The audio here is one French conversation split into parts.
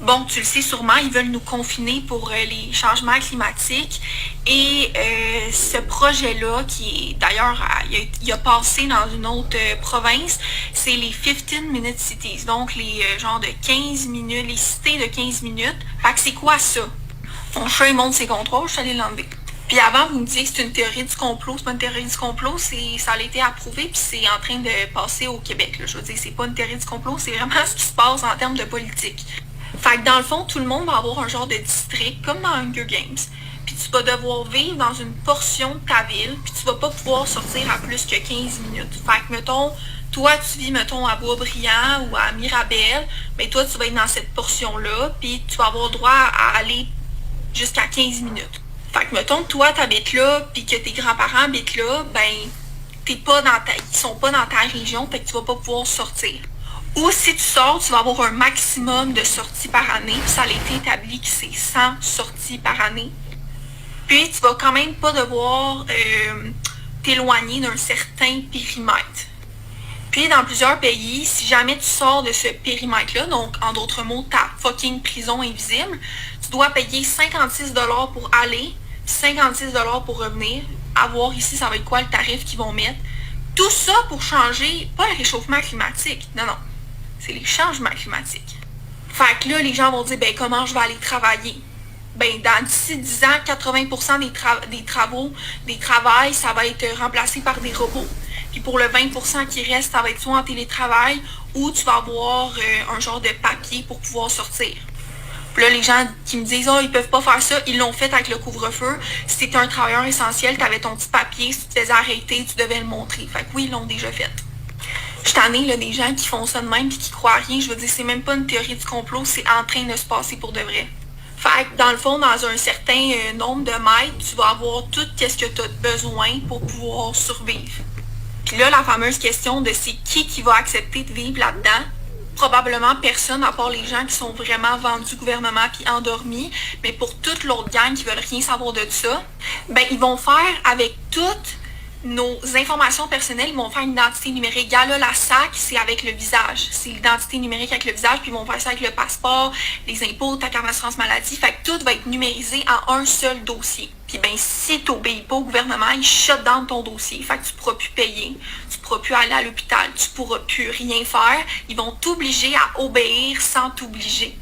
Bon, tu le sais sûrement, ils veulent nous confiner pour les changements climatiques. Et ce projet-là, qui est d'ailleurs, il a passé dans une autre province, c'est les 15-minute cities. Donc, les genres de 15 minutes, les cités de 15 minutes. Fait que c'est quoi ça? Mon chat, il monte ses contrôles, je suis allée l'enlever. Puis avant, vous me disiez que c'est une théorie du complot. C'est pas une théorie du complot, ça a été approuvé, puis c'est en train de passer au Québec. Là. Je veux dire, c'est pas une théorie du complot, c'est vraiment ce qui se passe en termes de politique. Fait que dans le fond, tout le monde va avoir un genre de district, comme dans Hunger Games. Puis tu vas devoir vivre dans une portion de ta ville, puis tu vas pas pouvoir sortir à plus que 15 minutes. Fait que, mettons, toi, tu vis, mettons, à Boisbriand ou à Mirabel, mais toi, tu vas être dans cette portion-là, puis tu vas avoir droit à aller jusqu'à 15 minutes. Fait que, mettons, toi, t'habites là, puis que tes grands-parents habitent là, ben, ils sont pas dans ta région, fait que tu vas pas pouvoir sortir. Ou si tu sors, tu vas avoir un maximum de sorties par année. Puis ça a été établi que c'est 100 sorties par année. Puis tu vas quand même pas devoir t'éloigner d'un certain périmètre. Puis dans plusieurs pays, si jamais tu sors de ce périmètre-là, donc en d'autres mots, ta fucking prison invisible, tu dois payer 56$ pour aller, 56$ pour revenir. À voir ici, ça va être quoi le tarif qu'ils vont mettre. Tout ça pour changer, pas le réchauffement climatique, non. C'est les changements climatiques. Fait que là, les gens vont dire, ben comment je vais aller travailler? Ben, d'ici 10 ans, 80% des travails, ça va être remplacé par des robots. Puis pour le 20% qui reste, ça va être soit en télétravail ou tu vas avoir un genre de papier pour pouvoir sortir. Puis là, les gens qui me disent, oh, ils peuvent pas faire ça, ils l'ont fait avec le couvre-feu. Si t'étais un travailleur essentiel, t'avais ton petit papier, si tu te faisais arrêter, tu devais le montrer. Fait que oui, ils l'ont déjà fait. Je suis tannée, là, des gens qui font ça de même et qui croient à rien. Je veux dire, c'est même pas une théorie du complot, c'est en train de se passer pour de vrai. Fait que, dans le fond, dans un certain nombre de mètres, tu vas avoir tout ce que tu as besoin pour pouvoir survivre. Puis là, la fameuse question de c'est qui va accepter de vivre là-dedans, probablement personne à part les gens qui sont vraiment vendus au gouvernement puis endormis. Mais pour toute l'autre gang qui veulent rien savoir de ça, ben ils vont faire avec toutes nos informations personnelles, ils vont faire une identité numérique. Regarde là, la SAC, c'est avec le visage. C'est l'identité numérique avec le visage, puis ils vont faire ça avec le passeport, les impôts, ta carte d'assurance maladie. Fait que tout va être numérisé en un seul dossier. Puis ben, si tu n'obéis pas au gouvernement, ils shut down ton dossier. Fait que tu ne pourras plus payer, tu ne pourras plus aller à l'hôpital, tu ne pourras plus rien faire. Ils vont t'obliger à obéir sans t'obliger.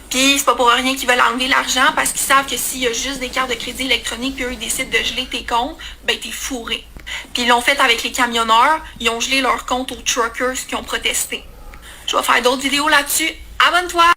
Puis c'est pas pour rien qu'ils veulent enlever l'argent parce qu'ils savent que s'il y a juste des cartes de crédit électroniques puis eux ils décident de geler tes comptes, ben t'es fourré. Puis ils l'ont fait avec les camionneurs, ils ont gelé leurs comptes aux truckers qui ont protesté. Je vais faire d'autres vidéos là-dessus. Abonne-toi!